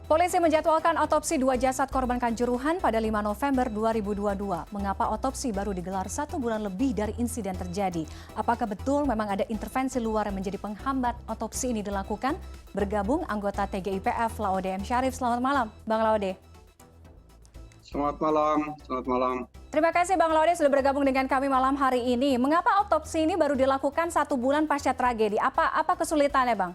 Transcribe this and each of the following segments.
Polisi menjadwalkan otopsi dua jasad korban Kanjuruhan pada 5 November 2022. Mengapa otopsi baru digelar 1 bulan lebih dari insiden terjadi? Apakah betul memang ada intervensi luar yang menjadi penghambat otopsi ini dilakukan? Bergabung anggota TGIPF Laode M. Syarif. Selamat malam, Bang Laode. Selamat malam, selamat malam. Terima kasih Bang Laode sudah bergabung dengan kami malam hari ini. Mengapa otopsi ini baru dilakukan 1 bulan pasca tragedi? Apa kesulitannya, Bang?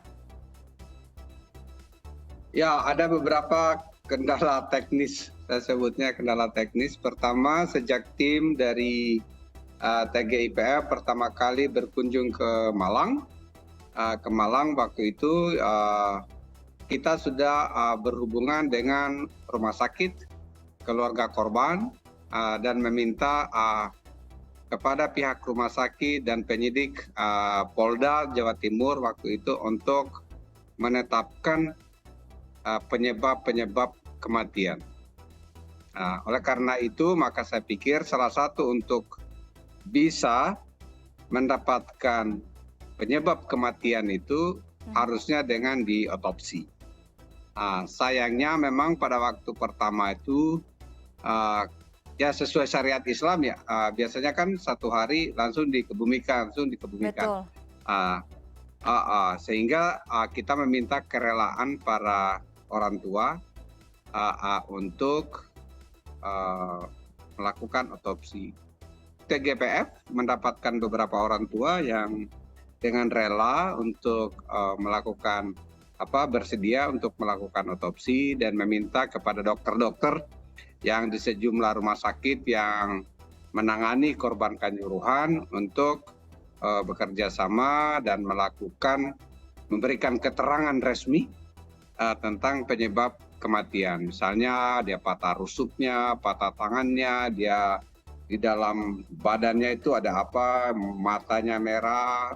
Ya, ada beberapa kendala teknis, saya sebutnya kendala teknis. Pertama, sejak tim dari TGIPF pertama kali berkunjung ke Malang. Waktu itu kita sudah berhubungan dengan rumah sakit, keluarga korban, dan meminta kepada pihak rumah sakit dan penyidik Polda Jawa Timur waktu itu untuk menetapkan penyebab kematian. Oleh karena itu, maka saya pikir salah satu untuk bisa mendapatkan penyebab kematian itu harusnya dengan diotopsi. Sayangnya memang pada waktu pertama itu ya sesuai syariat Islam ya, biasanya kan 1 hari langsung dikebumikan. Betul. Sehingga kita meminta kerelaan para orang tua untuk melakukan otopsi. TGIPF mendapatkan beberapa orang tua yang dengan rela untuk melakukan bersedia untuk melakukan otopsi dan meminta kepada dokter-dokter yang di sejumlah rumah sakit yang menangani korban Kanjuruhan untuk bekerja sama dan memberikan keterangan resmi tentang penyebab kematian. Misalnya dia patah rusuknya, patah tangannya, dia di dalam badannya itu ada apa, matanya merah,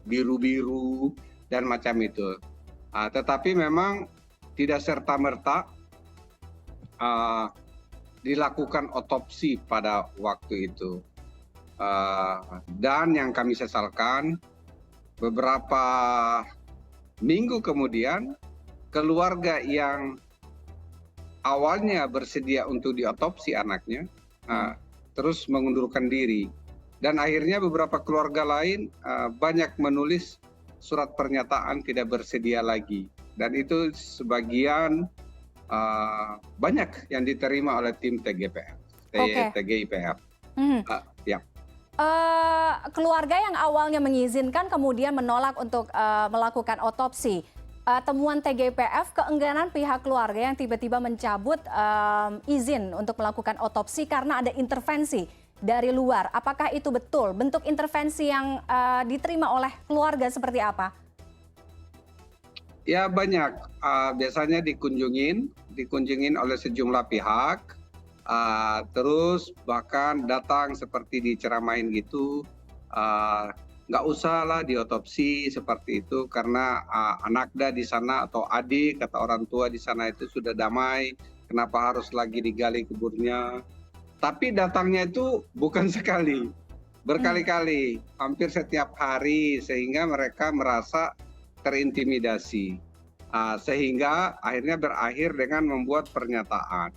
biru-biru, dan macam itu. Tetapi memang tidak serta-merta dilakukan otopsi pada waktu itu. Dan yang kami sesalkan, beberapa minggu kemudian keluarga yang awalnya bersedia untuk diotopsi anaknya terus mengundurkan diri, dan akhirnya beberapa keluarga lain banyak menulis surat pernyataan tidak bersedia lagi, dan itu sebagian banyak yang diterima oleh tim TGIPF. Ya. Keluarga yang awalnya mengizinkan kemudian menolak untuk melakukan otopsi. Temuan TGIPF, keengganan pihak keluarga yang tiba-tiba mencabut izin untuk melakukan otopsi karena ada intervensi dari luar. Apakah itu betul? Bentuk intervensi yang diterima oleh keluarga seperti apa? Ya banyak. Biasanya dikunjungin oleh sejumlah pihak. Terus bahkan datang seperti diceramain gitu, nggak usah lah diotopsi seperti itu karena anaknya di sana atau adik kata orang tua di sana itu sudah damai, kenapa harus lagi digali kuburnya. Tapi datangnya itu bukan sekali, berkali-kali, hampir setiap hari, sehingga mereka merasa terintimidasi, sehingga akhirnya berakhir dengan membuat pernyataan.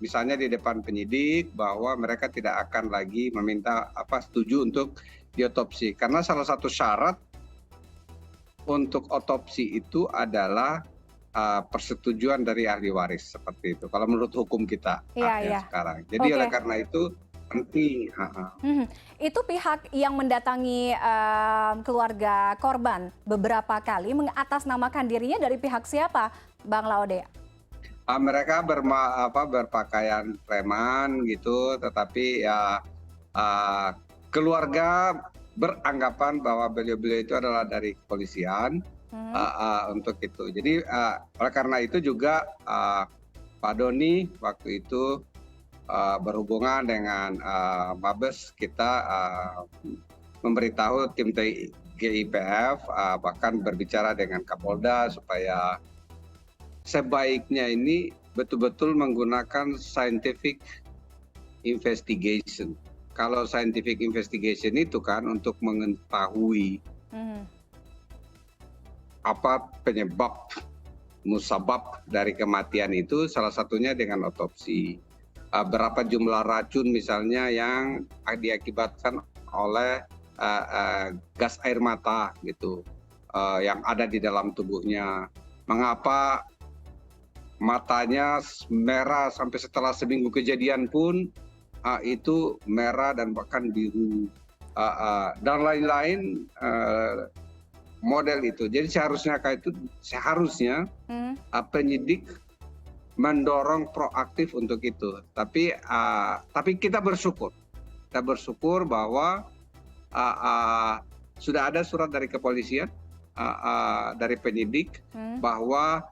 Misalnya di depan penyidik bahwa mereka tidak akan lagi meminta setuju untuk diotopsi, karena salah satu syarat untuk otopsi itu adalah persetujuan dari ahli waris, seperti itu kalau menurut hukum kita sekarang. Jadi oleh karena itu penting. Itu pihak yang mendatangi keluarga korban beberapa kali mengatasnamakan dirinya dari pihak siapa, Bang Laode? Mereka berpakaian preman gitu, tetapi ya keluarga beranggapan bahwa beliau-beliau itu adalah dari kepolisian untuk itu. Jadi oleh karena itu juga Pak Doni waktu itu berhubungan dengan Mabes kita memberitahu tim TGIPF, bahkan berbicara dengan Kapolda supaya sebaiknya ini betul-betul menggunakan scientific investigation. Kalau scientific investigation itu kan untuk mengetahui apa penyebab musabab dari kematian itu, salah satunya dengan otopsi. Berapa jumlah racun misalnya yang diakibatkan oleh gas air mata gitu, yang ada di dalam tubuhnya. Mengapa matanya merah sampai setelah seminggu kejadian pun itu merah dan bahkan biru, dan lain-lain model itu. Jadi seharusnya penyidik mendorong proaktif untuk itu. Tapi kita bersyukur bahwa sudah ada surat dari kepolisian, dari penyidik, bahwa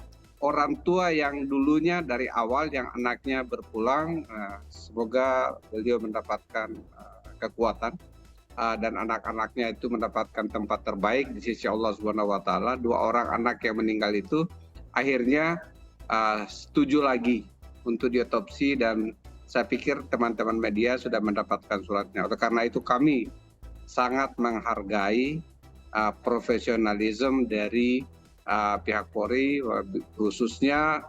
orang tua yang dulunya dari awal yang anaknya berpulang, semoga beliau mendapatkan kekuatan dan anak-anaknya itu mendapatkan tempat terbaik di sisi Allah Subhanahu wa Ta'ala. 2 orang anak yang meninggal itu akhirnya setuju lagi untuk diotopsi, dan saya pikir teman-teman media sudah mendapatkan suratnya. Oleh karena itu kami sangat menghargai profesionalisme dari pihak Polri, khususnya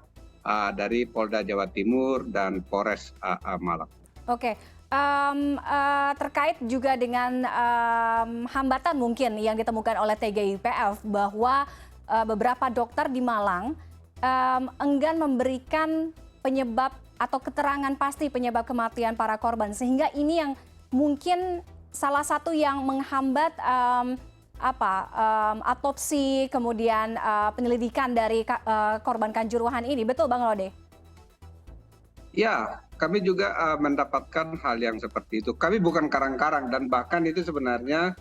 dari Polda Jawa Timur dan Polres Malang. Oke, terkait juga dengan hambatan mungkin yang ditemukan oleh TGIPF bahwa beberapa dokter di Malang enggan memberikan penyebab atau keterangan pasti penyebab kematian para korban, sehingga ini yang mungkin salah satu yang menghambat otopsi kemudian penyelidikan dari korban Kanjuruhan ini. Betul Bang Lode? Ya, kami juga mendapatkan hal yang seperti itu. Kami bukan karang-karang, dan bahkan itu sebenarnya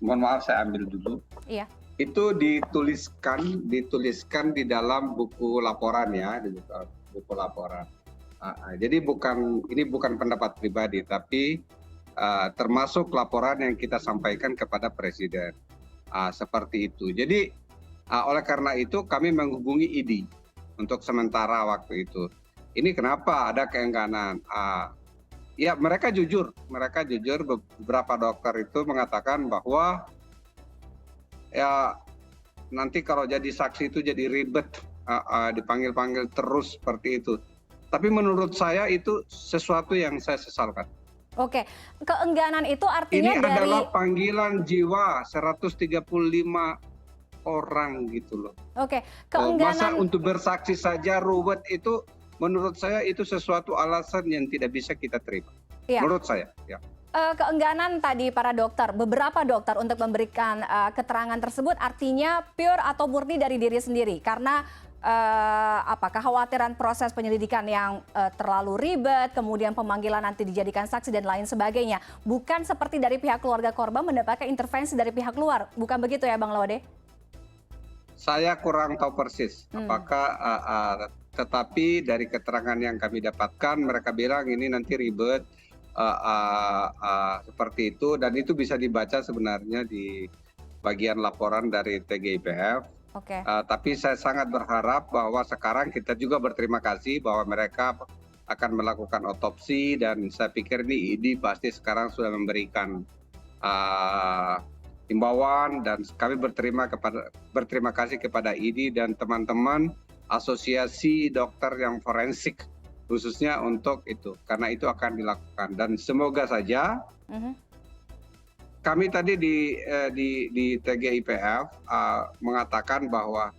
mohon maaf saya ambil dulu. Iya. Itu dituliskan di dalam buku laporan ya, di buku laporan. Jadi ini bukan pendapat pribadi, tapi termasuk laporan yang kita sampaikan kepada Presiden. Seperti itu. Jadi oleh karena itu kami menghubungi ID untuk sementara waktu itu. Ini kenapa ada keengganan? Ya mereka jujur. Beberapa dokter itu mengatakan bahwa ya nanti kalau jadi saksi itu jadi ribet, dipanggil-panggil terus seperti itu. Tapi menurut saya itu sesuatu yang saya sesalkan. Oke, keengganan itu artinya ini adalah panggilan jiwa 135 orang gitu loh. Oke, keengganan masa untuk bersaksi saja ruwet itu, menurut saya itu sesuatu alasan yang tidak bisa kita terima. Iya. Menurut saya, ya. Keengganan tadi para dokter, beberapa dokter untuk memberikan keterangan tersebut artinya pure atau murni dari diri sendiri karena kekhawatiran proses penyelidikan yang terlalu ribet, kemudian pemanggilan nanti dijadikan saksi dan lain sebagainya. Bukan seperti dari pihak keluarga korban mendapatkan intervensi dari pihak luar, bukan begitu ya Bang Laude? Saya kurang tahu persis apakah, tetapi dari keterangan yang kami dapatkan mereka bilang ini nanti ribet, seperti itu, dan itu bisa dibaca sebenarnya di bagian laporan dari TGIPF. Tapi saya sangat berharap bahwa sekarang kita juga berterima kasih bahwa mereka akan melakukan otopsi, dan saya pikir ini ID pasti sekarang sudah memberikan himbauan, dan kami berterima kasih kepada ID dan teman-teman asosiasi dokter yang forensik khususnya untuk itu, karena itu akan dilakukan, dan semoga saja kami tadi di TGIPF mengatakan bahwa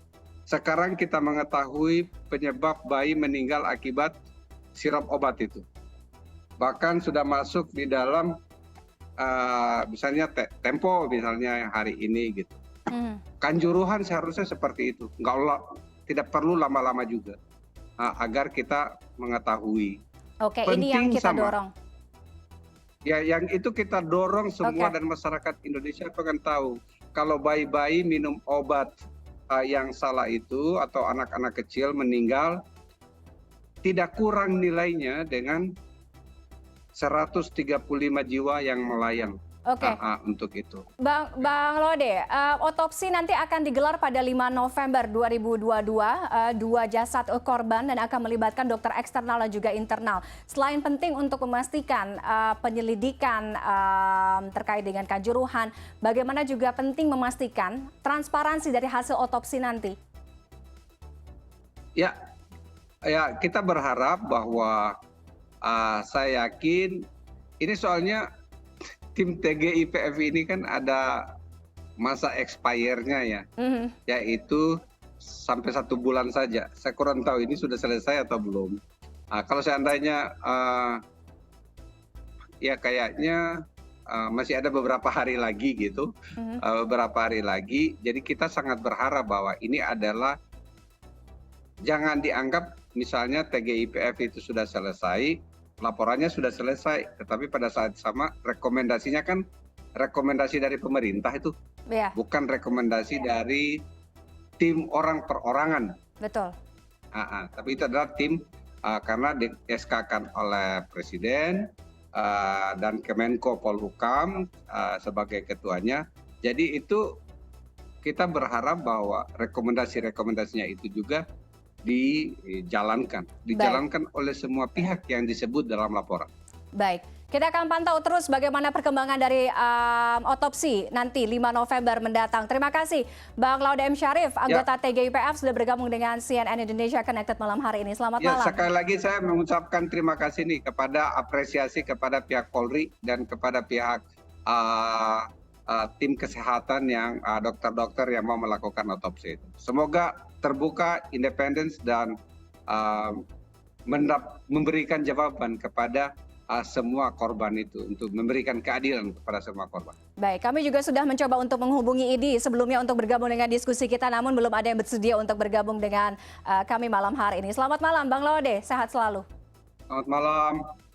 sekarang kita mengetahui penyebab bayi meninggal akibat sirop obat itu. Bahkan sudah masuk di dalam misalnya Tempo misalnya hari ini gitu. Kanjuruhan seharusnya seperti itu. Tidak perlu lama-lama juga agar kita mengetahui. Oke, ini yang kita dorong. Ya, yang itu kita dorong semua, dan masyarakat Indonesia pengen tahu kalau bayi-bayi minum obat yang salah itu atau anak-anak kecil meninggal, tidak kurang nilainya dengan 135 jiwa yang melayang. Oke. untuk itu. Bang Lode, otopsi nanti akan digelar pada 5 November 2022, dua jasad korban dan akan melibatkan dokter eksternal dan juga internal. Selain penting untuk memastikan penyelidikan terkait dengan kanjuruhan, bagaimana juga penting memastikan transparansi dari hasil otopsi nanti? Ya, kita berharap bahwa saya yakin ini soalnya tim TGIPF ini kan ada masa expire-nya ya, yaitu sampai 1 bulan saja. Saya kurang tahu ini sudah selesai atau belum. Kalau seandainya ya kayaknya masih ada beberapa hari lagi gitu, beberapa hari lagi. Jadi kita sangat berharap bahwa ini adalah jangan dianggap misalnya TGIPF itu sudah selesai, laporannya sudah selesai, tetapi pada saat sama rekomendasinya kan rekomendasi dari pemerintah itu, bukan rekomendasi dari tim orang perorangan. Betul. Tapi itu adalah tim karena di SK-kan oleh Presiden dan Kemenko Polhukam sebagai ketuanya. Jadi itu kita berharap bahwa rekomendasinya itu juga dijalankan oleh semua pihak yang disebut dalam laporan. Baik, kita akan pantau terus bagaimana perkembangan dari otopsi nanti 5 November mendatang. Terima kasih Bang Laude M. Syarif, anggota TGIPF sudah bergabung dengan CNN Indonesia Connected malam hari ini. Selamat malam. Sekali lagi saya mengucapkan terima kasih nih kepada apresiasi kepada pihak Polri dan kepada pihak tim kesehatan yang dokter-dokter yang mau melakukan otopsi itu. Semoga terbuka, independen dan memberikan jawaban kepada semua korban itu, untuk memberikan keadilan kepada semua korban. Baik, kami juga sudah mencoba untuk menghubungi IDI sebelumnya untuk bergabung dengan diskusi kita, namun belum ada yang bersedia untuk bergabung dengan kami malam hari ini. Selamat malam Bang Laude, sehat selalu. Selamat malam.